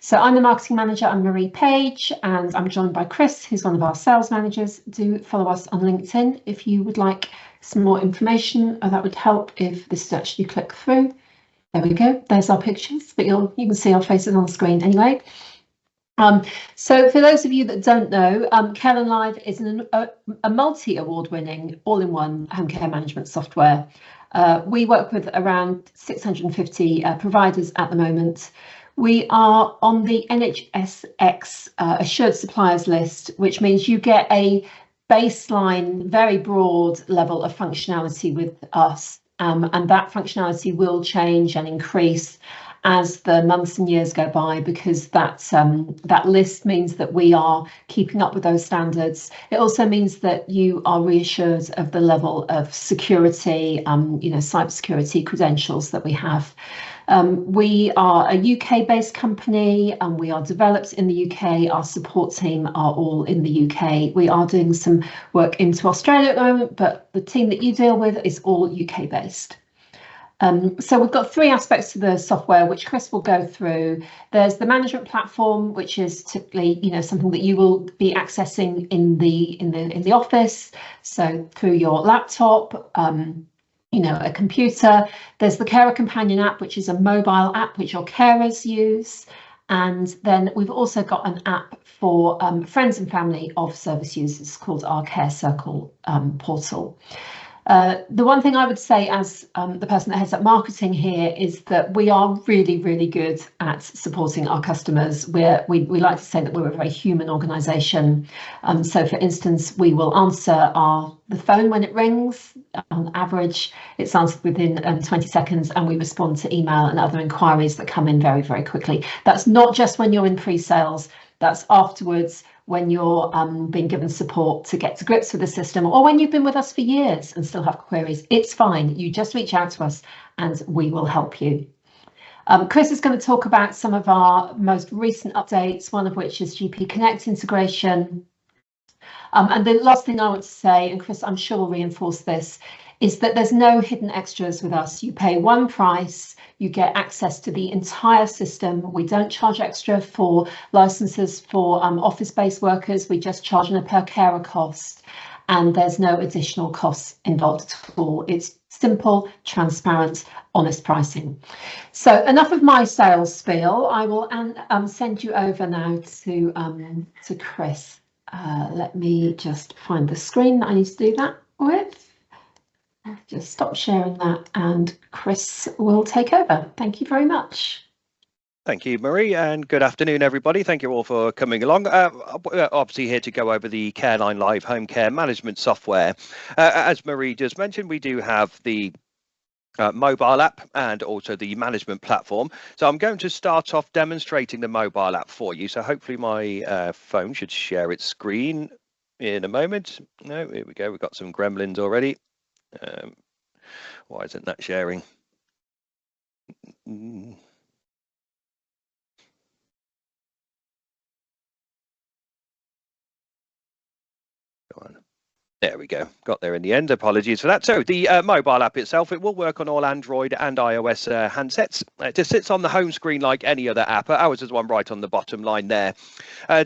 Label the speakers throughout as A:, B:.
A: So I'm the marketing manager, I'm Marie Page, and I'm joined by Chris, who's one of our sales managers. Do follow us on LinkedIn if you would like some more information, or that would help if this is actually click through. There we go, there's our pictures, but you can see our faces on the screen anyway. So for those of you that don't know, CareLineLive is a multi-award winning all-in-one home care management software. We work with around 650 providers at the moment. We are on the NHSX assured suppliers list, which means you get a baseline, very broad level of functionality with us, and that functionality will change and increase as the months and years go by, because that list means that we are keeping up with those standards. It also means that you are reassured of the level of security, cybersecurity credentials that we have. We are a UK-based company, and we are developed in the UK. Our support team are all in the UK. We are doing some work into Australia at the moment, but the team that you deal with is all UK-based. So we've got three aspects to the software, which Chris will go through. There's the management platform, which is typically, something that you will be accessing in the office. So through your laptop, a computer. There's the Carer Companion app, which is a mobile app which your carers use. And then we've also got an app for friends and family of service users called our Care Circle portal. The one thing I would say as the person that heads up marketing here is that we are really, really good at supporting our customers. We like to say that we're a very human organisation. So, for instance, we will answer the phone when it rings. On average, it's answered within 20 seconds, and we respond to email and other inquiries that come in very, very quickly. That's not just when you're in pre-sales, that's afterwards, when you're being given support to get to grips with the system, or when you've been with us for years and still have queries. It's fine. You just reach out to us and we will help you. Chris is going to talk about some of our most recent updates, one of which is GP Connect integration. And the last thing I want to say, and Chris, I'm sure will reinforce this, is that there's no hidden extras with us. You pay one price, you get access to the entire system. We don't charge extra for licenses for office-based workers. We just charge on a per carer cost, and there's no additional costs involved at all. It's simple, transparent, honest pricing. So enough of my sales spiel. I will send you over now to Chris. Let me just find the screen that I need to do that with. Just stop sharing that and Chris will take over. Thank you very much.
B: Thank you, Marie, and good afternoon, everybody. Thank you all for coming along. We're obviously here to go over the CareLineLive home care management software. As Marie just mentioned, we do have the mobile app and also the management platform. So I'm going to start off demonstrating the mobile app for you. So hopefully my phone should share its screen in a moment. No, here we go. We've got some gremlins already. Why isn't that sharing? Go on. There we go. Got there in the end. Apologies for that. So the mobile app itself, it will work on all Android and iOS handsets. It just sits on the home screen like any other app. Ours is one right on the bottom line there.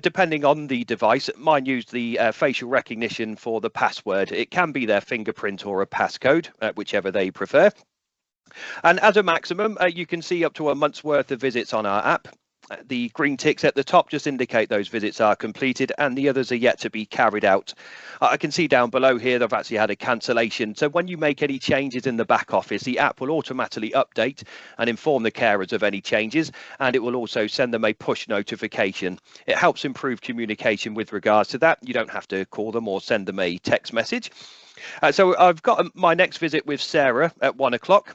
B: Depending on the device, mine used the facial recognition for the password. It can be their fingerprint or a passcode, whichever they prefer. And as a maximum, you can see up to a month's worth of visits on our app. The green ticks at the top just indicate those visits are completed and the others are yet to be carried out. I can see down below here they've actually had a cancellation. So when you make any changes in the back office, the app will automatically update and inform the carers of any changes, and it will also send them a push notification. It helps improve communication with regards to that. You don't have to call them or send them a text message. So I've got my next visit with Sarah at 1 o'clock.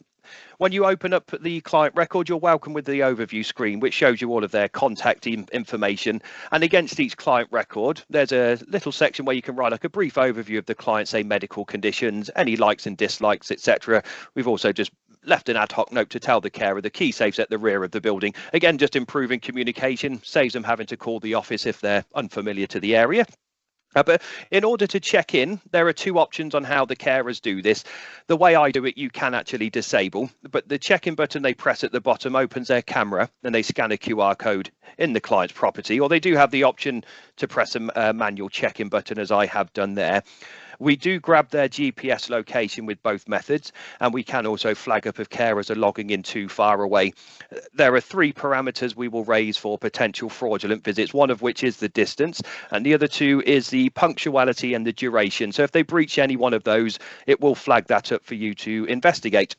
B: When you open up the client record, you're welcome with the overview screen, which shows you all of their contact information. And against each client record, there's a little section where you can write like a brief overview of the client, say medical conditions, any likes and dislikes, etc. We've also just left an ad hoc note to tell the carer the key safe's at the rear of the building. Again, just improving communication, saves them having to call the office if they're unfamiliar to the area. But in order to check in, there are two options on how the carers do this. The way I do it, you can actually disable, but the check-in button they press at the bottom opens their camera and they scan a QR code in the client's property, or they do have the option to press a manual check-in button, as I have done there. We do grab their GPS location with both methods, and we can also flag up if carers are logging in too far away. There are 3 parameters we will raise for potential fraudulent visits, one of which is the distance, and the other 2 is the punctuality and the duration. So if they breach any one of those, it will flag that up for you to investigate.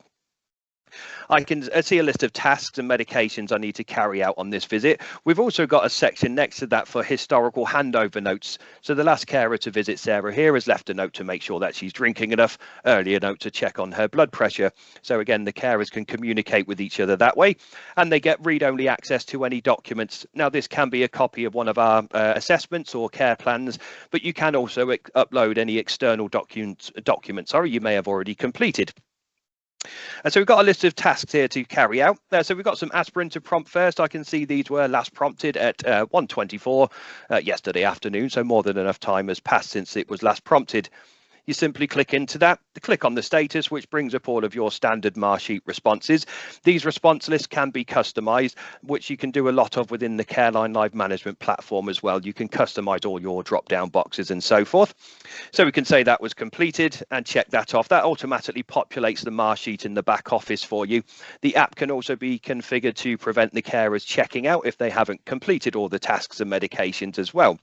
B: I can see a list of tasks and medications I need to carry out on this visit. We've also got a section next to that for historical handover notes. So the last carer to visit Sarah here has left a note to make sure that she's drinking enough, earlier note to check on her blood pressure. So again, the carers can communicate with each other that way, and they get read-only access to any documents. Now, this can be a copy of one of our assessments or care plans, but you can also upload any external documents you may have already completed. And so we've got a list of tasks here to carry out. So we've got some aspirin to prompt first. I can see these were last prompted at 1:24 yesterday afternoon, so more than enough time has passed since it was last prompted. You simply click into that, click on the status, which brings up all of your standard Marsheet responses. These response lists can be customized, which you can do a lot of within the CareLineLive management platform as well. You can customize all your drop-down boxes and so forth. So we can say that was completed and check that off. That automatically populates the Marsheet in the back office for you. The app can also be configured to prevent the carers checking out if they haven't completed all the tasks and medications as well.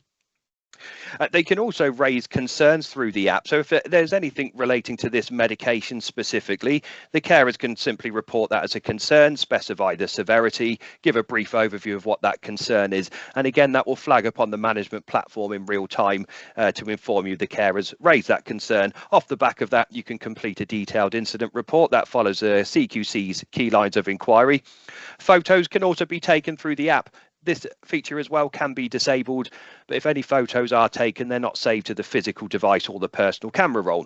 B: They can also raise concerns through the app. So if there's anything relating to this medication specifically, the carers can simply report that as a concern, specify the severity, give a brief overview of what that concern is. And again, that will flag up on the management platform in real time to inform you the carers raised that concern. Off the back of that, you can complete a detailed incident report that follows CQC's key lines of inquiry. Photos can also be taken through the app. This feature as well can be disabled, but if any photos are taken, they're not saved to the physical device or the personal camera roll.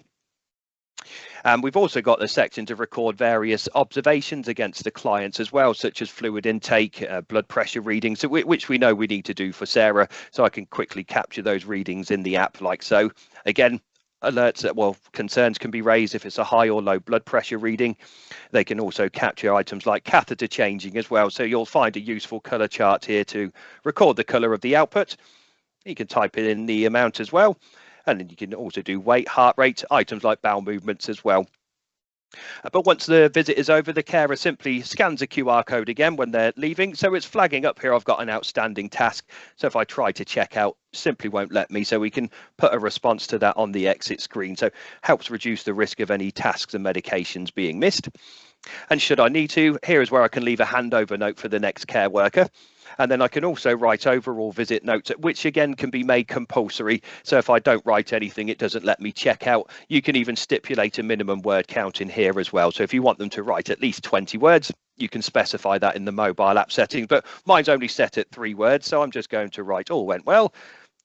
B: And we've also got the section to record various observations against the clients as well, such as fluid intake, blood pressure readings, which we know we need to do for Sarah. So I can quickly capture those readings in the app like so. Again, alerts that, well, concerns can be raised if it's a high or low blood pressure reading. They can also capture items like catheter changing as well. So you'll find a useful color chart here to record the color of the output. You can type in the amount as well. And then you can also do weight, heart rate, items like bowel movements as well. But once the visit is over, the carer simply scans a QR code again when they're leaving. So it's flagging up here, I've got an outstanding task. So if I try to check out, simply won't let me. So we can put a response to that on the exit screen. So helps reduce the risk of any tasks and medications being missed. And should I need to, here is where I can leave a handover note for the next care worker. And then I can also write overall visit notes, which again can be made compulsory. So if I don't write anything, it doesn't let me check out. You can even stipulate a minimum word count in here as well. So if you want them to write at least 20 words, you can specify that in the mobile app settings. But mine's only set at 3 words. So I'm just going to write all went well.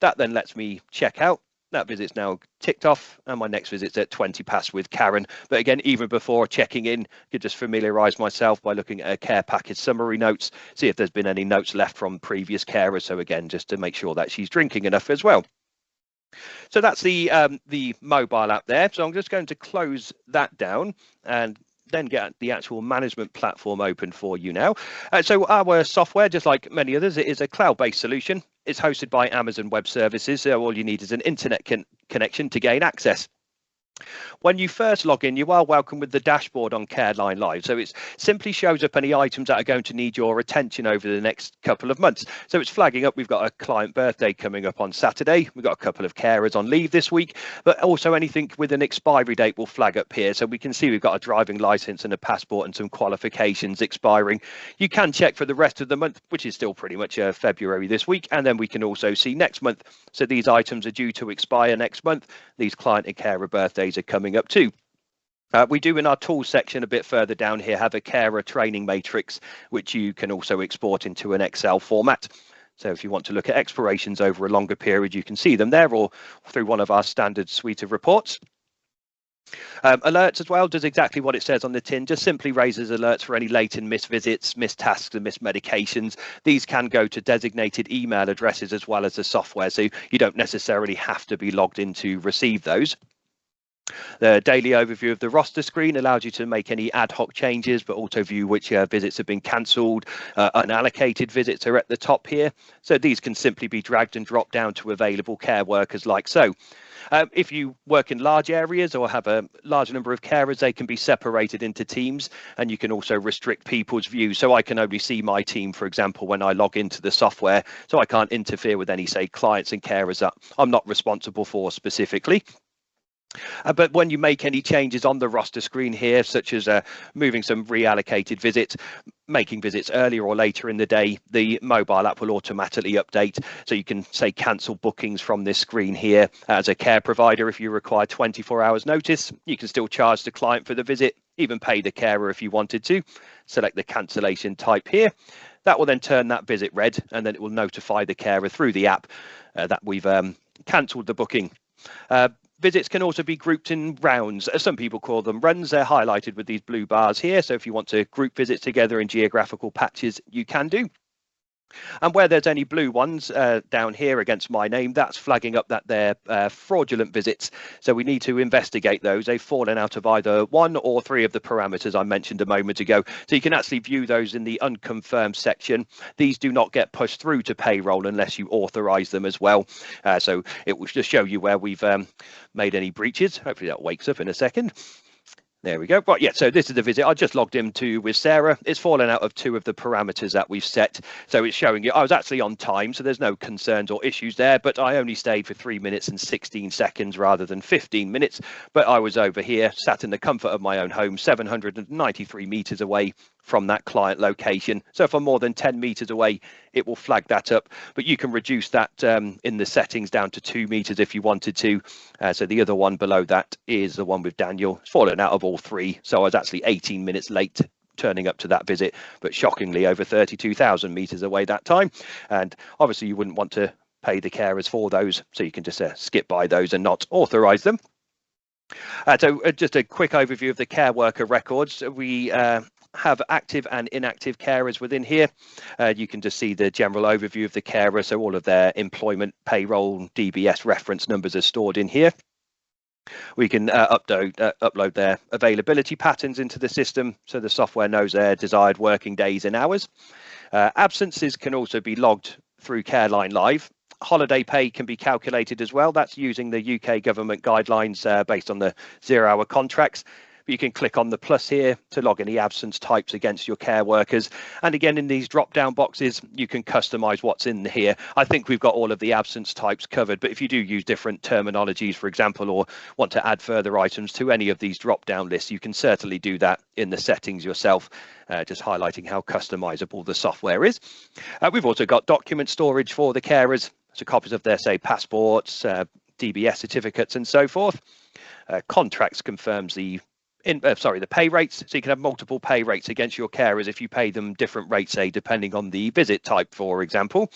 B: That then lets me check out. That visit's now ticked off, and my next visit's at 20 past with Karen. But again, even before checking in, I could just familiarise myself by looking at a care package summary notes, see if there's been any notes left from previous carers. So again, just to make sure that she's drinking enough as well. So that's the mobile app there. So I'm just going to close that down and then get the actual management platform open for you now. So our software, just like many others, it is a cloud-based solution. It's hosted by Amazon Web Services, so all you need is an internet connection to gain access. When you first log in, you are welcome with the dashboard on CareLineLive. So it simply shows up any items that are going to need your attention over the next couple of months. So it's flagging up, we've got a client birthday coming up on Saturday. We've got a couple of carers on leave this week, but also anything with an expiry date will flag up here. So we can see we've got a driving license and a passport and some qualifications expiring. You can check for the rest of the month, which is still pretty much February this week. And then we can also see next month. So these items are due to expire next month. These client and carer birthdays are coming up too. We do in our tools section a bit further down here have a carer training matrix, which you can also export into an Excel format. So if you want to look at expirations over a longer period, you can see them there or through one of our standard suite of reports. Alerts as well does exactly what it says on the tin, just simply raises alerts for any late and missed visits, missed tasks and missed medications. These can go to designated email addresses as well as the software, so you don't necessarily have to be logged in to receive those. The daily overview of the roster screen allows you to make any ad hoc changes, but also view which visits have been cancelled. Unallocated visits are at the top here, so these can simply be dragged and dropped down to available care workers like so. If you work in large areas or have a large number of carers, they can be separated into teams, and you can also restrict people's views. So I can only see my team, for example, when I log into the software, so I can't interfere with any, say, clients and carers that I'm not responsible for specifically. But when you make any changes on the roster screen here, such as moving some reallocated visits, making visits earlier or later in the day, the mobile app will automatically update. So you can, say, cancel bookings from this screen here. As a care provider, if you require 24 hours notice, you can still charge the client for the visit, even pay the carer if you wanted to. Select the cancellation type here. That will then turn that visit red, and then it will notify the carer through the app that we've cancelled the booking. Visits can also be grouped in rounds. Some people call them runs. They're highlighted with these blue bars here. So if you want to group visits together in geographical patches, you can do. And where there's any blue ones down here against my name, that's flagging up that they're fraudulent visits. So we need to investigate those. They've fallen out of either 1 or 3 of the parameters I mentioned a moment ago. So you can actually view those in the unconfirmed section. These do not get pushed through to payroll unless you authorize them as well. So it will just show you where we've made any breaches. Hopefully that wakes up in a second. There we go. Right, yeah, so this is the visit I just logged into with Sarah. It's fallen out of 2 of the parameters that we've set. So it's showing you I was actually on time, so there's no concerns or issues there, but I only stayed for 3 minutes and 16 seconds rather than 15 minutes. But I was over here, sat in the comfort of my own home, 793 meters away from that client location. So if I'm more than 10 meters away, it will flag that up. But you can reduce that in the settings down to 2 meters if you wanted to. So the other one below that is the one with Daniel. It's fallen out of all 3. So I was actually 18 minutes late turning up to that visit, but shockingly over 32,000 meters away that time. And obviously you wouldn't want to pay the carers for those, so you can just skip by those and not authorize them. So just a quick overview of the care worker records. We have active and inactive carers within here. You can just see the general overview of the carer, so all of their employment, payroll, DBS reference numbers are stored in here. We can upload their availability patterns into the system, so the software knows their desired working days and hours. Absences can also be logged through CareLineLive. Holiday pay can be calculated as well. That's using the UK government guidelines based on the 0-hour contracts. You can click on the plus here to log any absence types against your care workers. And again, in these drop down boxes, you can customize what's in here. I think we've got all of the absence types covered, but if you do use different terminologies, for example, or want to add further items to any of these drop down lists, you can certainly do that in the settings yourself, just highlighting how customizable the software is. We've also got document storage for the carers, so copies of their, say, passports, DBS certificates and so forth. Contracts confirms the pay rates, so you can have multiple pay rates against your carers if you pay them different rates, say, depending on the visit type, for example.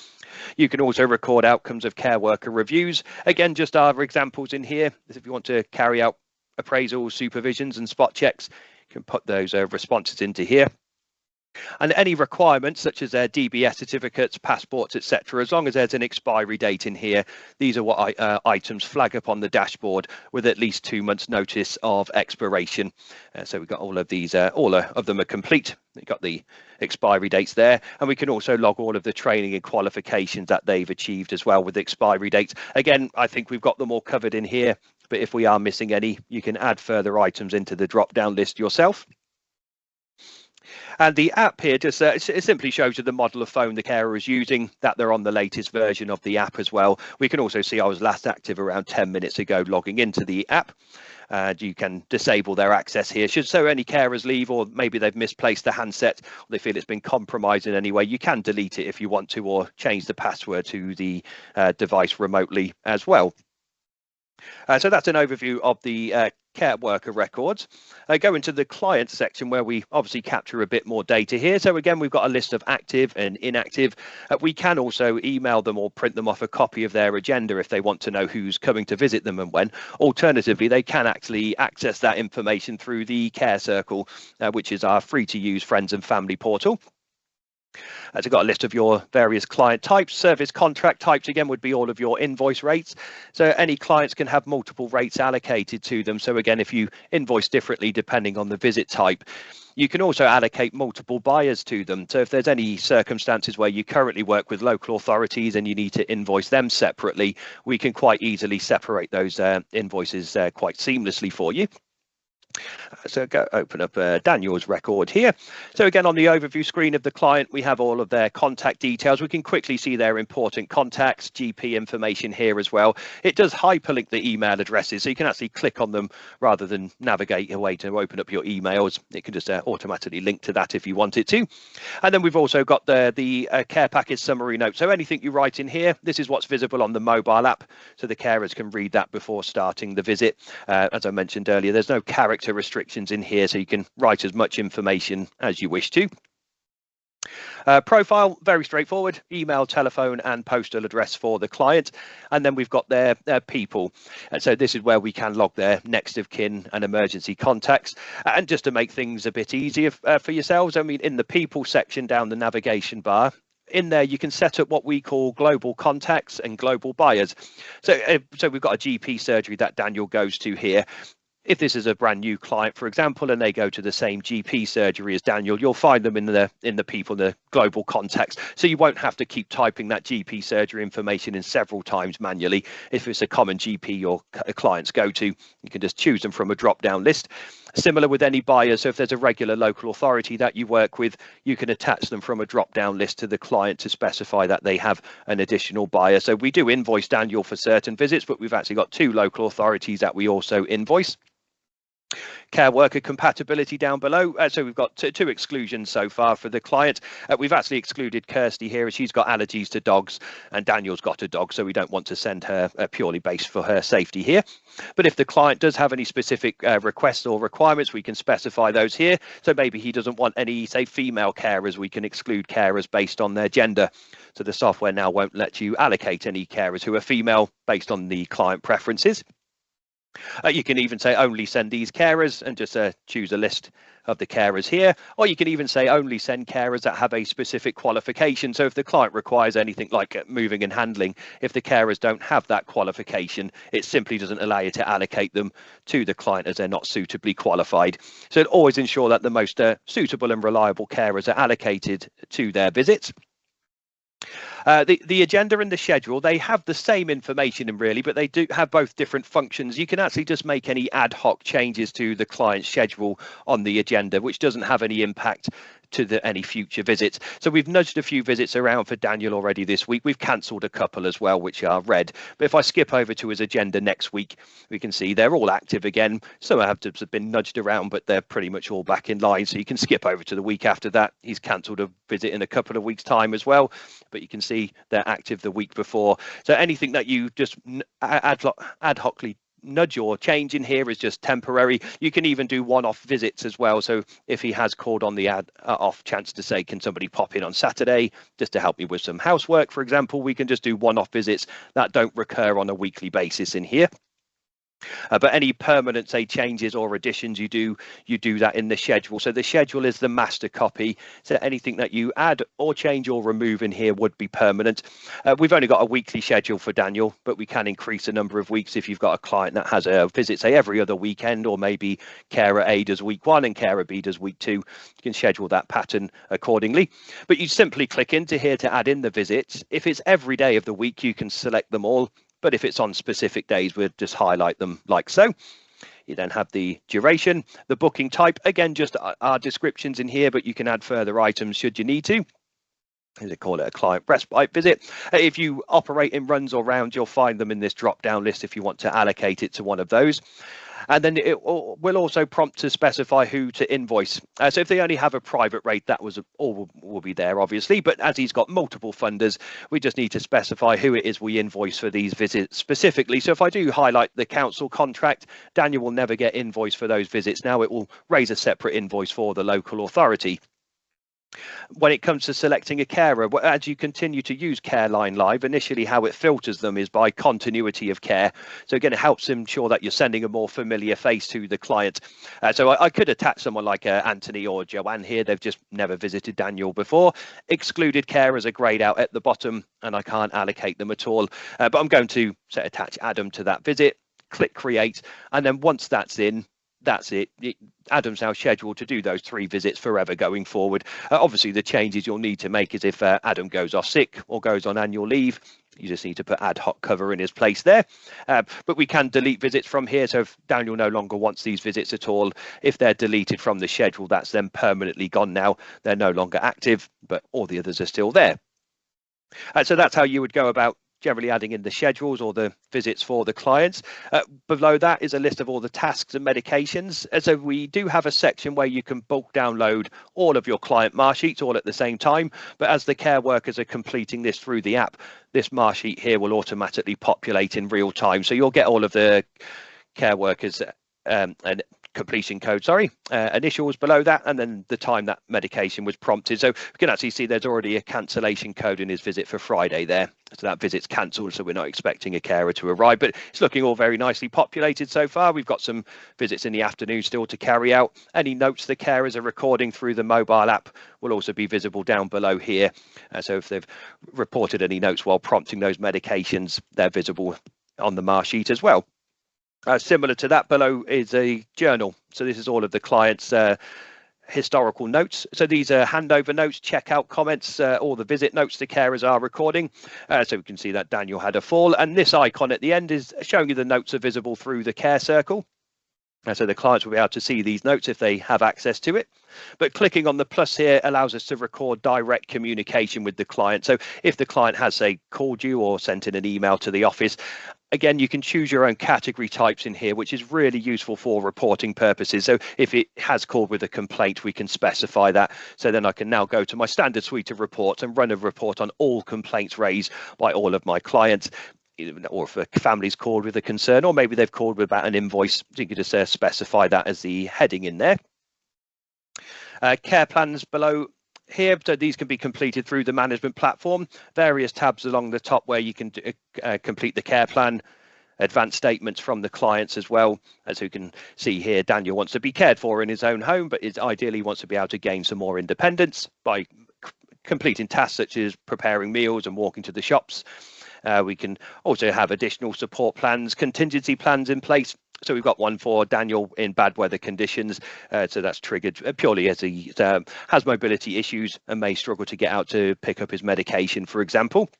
B: You can also record outcomes of care worker reviews. Again, just other examples in here. If you want to carry out appraisals, supervisions and spot checks, you can put those responses into here. And any requirements such as their DBS certificates, passports, etc., as long as there's an expiry date in here, these are what items flag up on the dashboard with at least 2 months notice of expiration. So we've got all of these, all of them are complete. We've got the expiry dates there, and we can also log all of the training and qualifications that they've achieved as well with expiry dates. Again, I think we've got them all covered in here, but if we are missing any, you can add further items into the drop-down list yourself. And the app here just it simply shows you the model of phone the carer is using, that they're on the latest version of the app as well. We can also see I was last active around 10 minutes ago logging into the app. You can disable their access here. So any carers leave, or maybe they've misplaced the handset, or they feel it's been compromised in any way, you can delete it if you want to, or change the password to the device remotely as well. So that's an overview of the care worker records. Go into the client section where we obviously capture a bit more data here. So again, we've got a list of active and inactive. We can also email them or print them off a copy of their agenda if they want to know who's coming to visit them and when. Alternatively, they can actually access that information through the Care Circle, which is our free to use friends and family portal. As I've got a list of your various client types. Service contract types, again, would be all of your invoice rates. So any clients can have multiple rates allocated to them. So again, if you invoice differently depending on the visit type, you can also allocate multiple buyers to them. So if there's any circumstances where you currently work with local authorities and you need to invoice them separately, we can quite easily separate those invoices quite seamlessly for you. So go open up Daniel's record here. So again, on the overview screen of the client, we have all of their contact details. We can quickly see their important contacts, GP information here as well. It does hyperlink the email addresses, so you can actually click on them rather than navigate away to open up your emails. It can just automatically link to that if you want it to. And then we've also got the care package summary note. So anything you write in here, this is what's visible on the mobile app, so the carers can read that before starting the visit. As I mentioned earlier, there's no character restrictions in here, so you can write as much information as you wish to. Profile, very straightforward: email, telephone and postal address for the client, and then we've got their people, and so this is where we can log their next of kin and emergency contacts. And just to make things a bit easier for yourselves, I mean, in the people section down the navigation bar, in there you can set up what we call global contacts and global buyers. So we've got a GP surgery that Daniel goes to here. If this is a brand new client, for example, and they go to the same GP surgery as Daniel, you'll find them in the people, the global contacts. So you won't have to keep typing that GP surgery information in several times manually. If it's a common GP your clients go to, you can just choose them from a drop-down list. Similar with any buyer. So if there's a regular local authority that you work with, you can attach them from a drop-down list to the client to specify that they have an additional buyer. So we do invoice Daniel for certain visits, but we've actually got 2 local authorities that we also invoice. Care worker compatibility down below. So we've got two exclusions so far for the client. We've actually excluded Kirsty here as she's got allergies to dogs, and Daniel's got a dog, so we don't want to send her purely based for her safety here. But if the client does have any specific requests or requirements, we can specify those here. So maybe he doesn't want any, say, female carers, we can exclude carers based on their gender. So the software now won't let you allocate any carers who are female based on the client preferences. You can even say only send these carers and just choose a list of the carers here, or you can even say only send carers that have a specific qualification. So if the client requires anything like moving and handling, if the carers don't have that qualification, it simply doesn't allow you to allocate them to the client as they're not suitably qualified. So it always ensure that the most suitable and reliable carers are allocated to their visits. The agenda and the schedule, they have the same information in really, but they do have both different functions. You can actually just make any ad hoc changes to the client's schedule on the agenda, which doesn't have any impact to any future visits. So we've nudged a few visits around for Daniel already this week. We've cancelled a couple as well, which are red. But if I skip over to his agenda next week, we can see they're all active again. Some have been nudged around, but they're pretty much all back in line. So you can skip over to the week after that. He's cancelled a visit in a couple of weeks' time as well, but you can see they're active the week before. So anything that you just ad hocly nudge or change in here is just temporary. You can even do one-off visits as well. So if he has called on the off chance to say, can somebody pop in on Saturday just to help me with some housework, for example, we can just do one-off visits that don't recur on a weekly basis in here. But any permanent, say, changes or additions you do that in the schedule. So the schedule is the master copy. So anything that you add or change or remove in here would be permanent. We've only got a weekly schedule for Daniel, but we can increase the number of weeks if you've got a client that has a visit, say, every other weekend, or maybe carer A does week 1 and carer B does week 2. You can schedule that pattern accordingly. But you simply click into here to add in the visits. If it's every day of the week, you can select them all. But if it's on specific days, we'll just highlight them like so. You then have the duration, the booking type, again, just our descriptions in here, but you can add further items should you need to. They call it a client respite visit. If you operate in runs or rounds, you'll find them in this drop down list if you want to allocate it to one of those. And then it will also prompt to specify who to invoice. So if they only have a private rate, that was all will be there, obviously. But as he's got multiple funders, we just need to specify who it is we invoice for these visits specifically. So if I do highlight the council contract, Daniel will never get invoiced for those visits. Now it will raise a separate invoice for the local authority. When it comes to selecting a carer, as you continue to use CareLineLive, initially how it filters them is by continuity of care. So again, it helps ensure that you're sending a more familiar face to the client. So I could attach someone like Anthony or Joanne here. They've just never visited Daniel before. Excluded carers are grayed out at the bottom, and I can't allocate them at all. But I'm going to attach Adam to that visit, click create, and then once that's in, that's it. Adam's now scheduled to do those 3 visits forever going forward. Obviously, the changes you'll need to make is if Adam goes off sick or goes on annual leave, you just need to put ad hoc cover in his place there. But we can delete visits from here. So if Daniel no longer wants these visits at all, if they're deleted from the schedule, that's then permanently gone now. They're no longer active, but all the others are still there. So that's how you would go about generally adding in the schedules or the visits for the clients. Below that is a list of all the tasks and medications. So we do have a section where you can bulk download all of your client mark sheets all at the same time. But as the care workers are completing this through the app, this mark sheet here will automatically populate in real time. So you'll get all of the care workers and completion code, initials below that, and then the time that medication was prompted. So we can actually see there's already a cancellation code in his visit for Friday there. So that visit's cancelled, so we're not expecting a carer to arrive, but it's looking all very nicely populated so far. We've got some visits in the afternoon still to carry out. Any notes the carers are recording through the mobile app will also be visible down below here. So if they've reported any notes while prompting those medications, they're visible on the mark sheet as well. Similar to that, below is a journal. So this is all of the clients' historical notes. So these are handover notes, checkout comments, all the visit notes the carers are recording. So we can see that Daniel had a fall. And this icon at the end is showing you the notes are visible through the care circle. So the clients will be able to see these notes if they have access to it. But clicking on the plus here allows us to record direct communication with the client. So if the client has, say, called you or sent in an email to the office, again, you can choose your own category types in here, which is really useful for reporting purposes. So if it has called with a complaint, we can specify that. So then I can now go to my standard suite of reports and run a report on all complaints raised by all of my clients. Or if a family's called with a concern, or maybe they've called about an invoice, you can just specify that as the heading in there. Care plans below here, so these can be completed through the management platform. Various tabs along the top where you can complete the care plan, advanced statements from the clients as well. As you can see here, Daniel wants to be cared for in his own home, but ideally wants to be able to gain some more independence by completing tasks such as preparing meals and walking to the shops. We can also have additional support plans, contingency plans in place. So we've got one for Daniel in bad weather conditions. So that's triggered purely as he has mobility issues and may struggle to get out to pick up his medication, for example.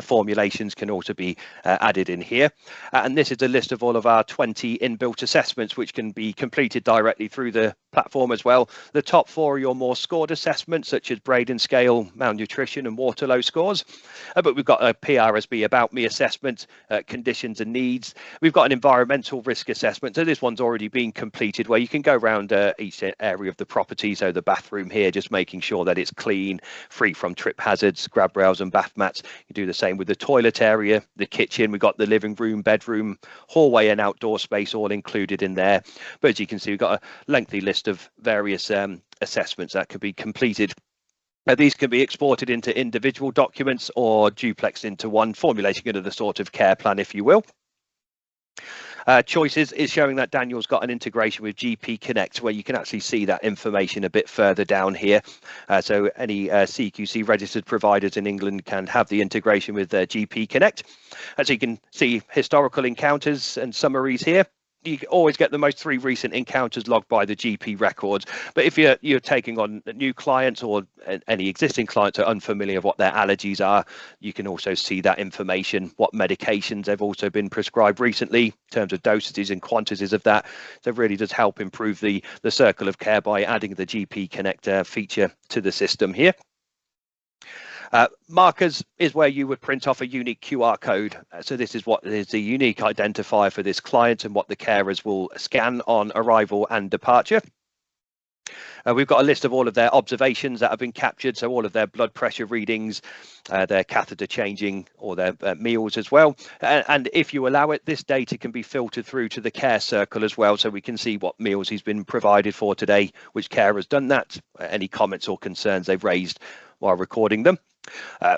B: Formulations can also be added in here. And this is a list of all of our 20 inbuilt assessments, which can be completed directly through the platform as well. The top 4 are your more scored assessments, such as Braden scale, malnutrition and Waterloo scores. But we've got a PRSB about me assessment, conditions and needs. We've got an environmental risk assessment. So this one's already been completed, where you can go around each area of the property. So the bathroom here, just making sure that it's clean, free from trip hazards, grab rails and bath mats. You do the same with the toilet area, the kitchen. We've got the living room, bedroom, hallway and outdoor space all included in there. But as you can see, we've got a lengthy list of various assessments that could be completed. These can be exported into individual documents or duplexed into one, formulating another sort of care plan, if you will. Choices is showing that Daniel's got an integration with GP Connect, where you can actually see that information a bit further down here. So any CQC registered providers in England can have the integration with GP Connect. As you can see, historical encounters and summaries here. You always get the most 3 recent encounters logged by the GP records. But if you're taking on new clients or any existing clients are unfamiliar with what their allergies are, you can also see that information, what medications have also been prescribed recently in terms of dosages and quantities of that. So it really does help improve the circle of care by adding the GP Connect feature to the system here. Markers is where you would print off a unique QR code. So this is what is the unique identifier for this client and what the carers will scan on arrival and departure. We've got a list of all of their observations that have been captured, so all of their blood pressure readings, their catheter changing, or their meals as well. And if you allow it, this data can be filtered through to the care circle as well, so we can see what meals he's been provided for today, which carer has done that, any comments or concerns they've raised while recording them.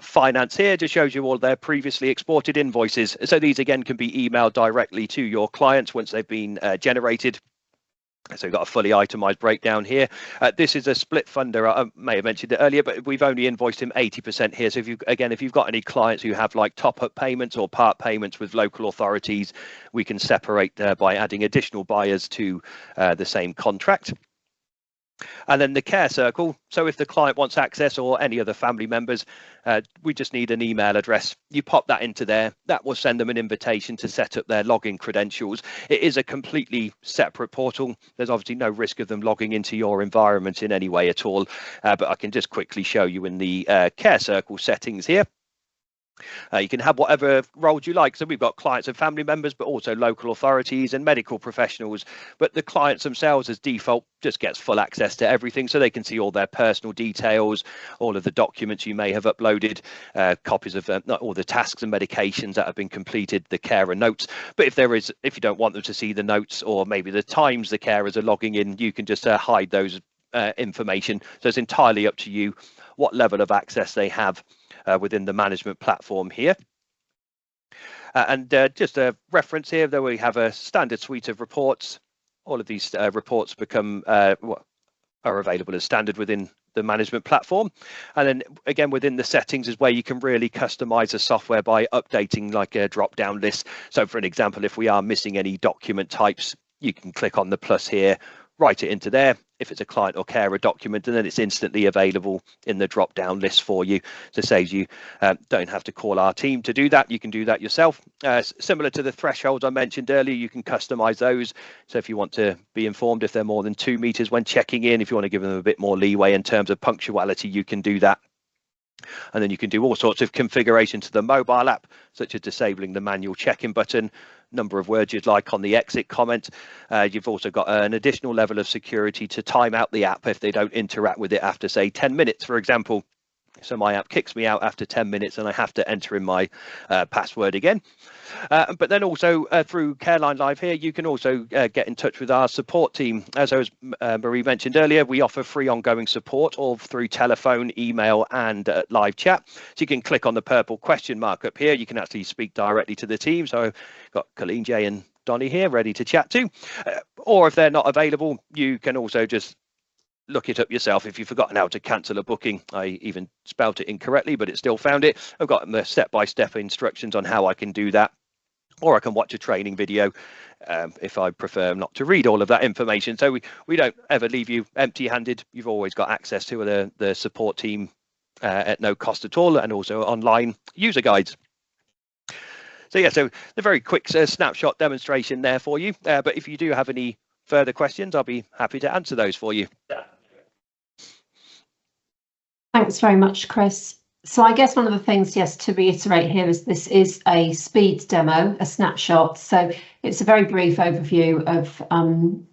B: Finance here just shows you all their previously exported invoices. So these again can be emailed directly to your clients once they've been generated. So we've got a fully itemized breakdown here. This is a split funder. I may have mentioned it earlier, but we've only invoiced him 80% here. So if you've got any clients who have like top-up payments or part payments with local authorities, we can separate by adding additional buyers to the same contract. And then the care circle. So if the client wants access or any other family members, we just need an email address. You pop that into there. That will send them an invitation to set up their login credentials. It is a completely separate portal. There's obviously no risk of them logging into your environment in any way at all. But I can just quickly show you in the care circle settings here. You can have whatever roles you like. So we've got clients and family members, but also local authorities and medical professionals. But the clients themselves, as default, just gets full access to everything, so they can see all their personal details, all of the documents you may have uploaded, copies of all the tasks and medications that have been completed, the carer notes. But if you don't want them to see the notes or maybe the times the carers are logging in, you can just hide those information. So it's entirely up to you what level of access they have within the management platform here. And just a reference here, though, we have a standard suite of reports. All of these reports become are available as standard within the management platform. And then again, within the settings is where you can really customize the software by updating like a drop down list. So for an example, if we are missing any document types, you can click on the plus here, write it into there if it's a client or carer document, and then it's instantly available in the drop down list for you. So it saves you don't have to call our team to do that. You can do that yourself. Similar to the thresholds I mentioned earlier, you can customize those. So if you want to be informed if they're more than 2 meters when checking in, if you want to give them a bit more leeway in terms of punctuality, you can do that. And then you can do all sorts of configuration to the mobile app, such as disabling the manual check-in button, number of words you'd like on the exit comment. You've also got an additional level of security to time out the app if they don't interact with it after, say, 10 minutes, for example. So my app kicks me out after 10 minutes and I have to enter in my password again. But then also through CareLineLive here, you can also get in touch with our support team. As Marie mentioned earlier, we offer free ongoing support all through telephone, email and live chat. So you can click on the purple question mark up here. You can actually speak directly to the team. So I've got Colleen, Jay and Donnie here ready to chat to. Or if they're not available, you can also just look it up yourself. If you've forgotten how to cancel a booking, I even spelt it incorrectly, but it still found it. I've got the step-by-step instructions on how I can do that, or I can watch a training video if I prefer not to read all of that information. So we don't ever leave you empty-handed. You've always got access to the support team at no cost at all, and also online user guides. So yeah, so the very quick snapshot demonstration there for you. But if you do have any further questions, I'll be happy to answer those for you.
A: Thanks very much, Chris. So I guess one of the things, yes, to reiterate here is this is a speed demo, a snapshot. So it's a very brief overview of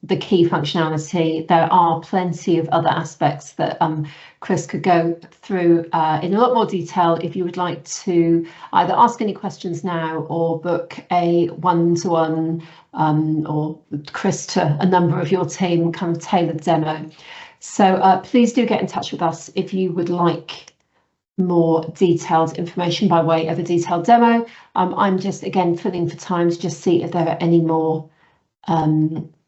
A: the key functionality. There are plenty of other aspects that Chris could go through in a lot more detail if you would like to either ask any questions now or book a one-to-one or Chris to a number of your team kind of tailored demo. So please do get in touch with us if you would like more detailed information by way of a detailed demo. I'm just again filling for time to just see if there are any more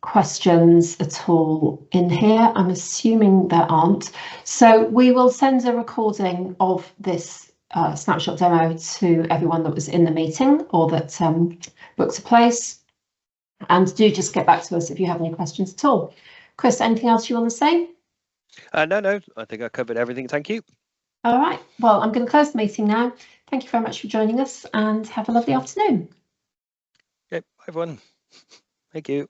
A: questions at all in here. I'm assuming there aren't. So we will send a recording of this snapshot demo to everyone that was in the meeting or that booked a place. And do just get back to us if you have any questions at all. Chris, anything else you want to say?
B: No, I think I covered everything. Thank you.
A: All right. Well, I'm going to close the meeting now. Thank you very much for joining us and have a lovely afternoon.
B: Okay, bye everyone. Thank you.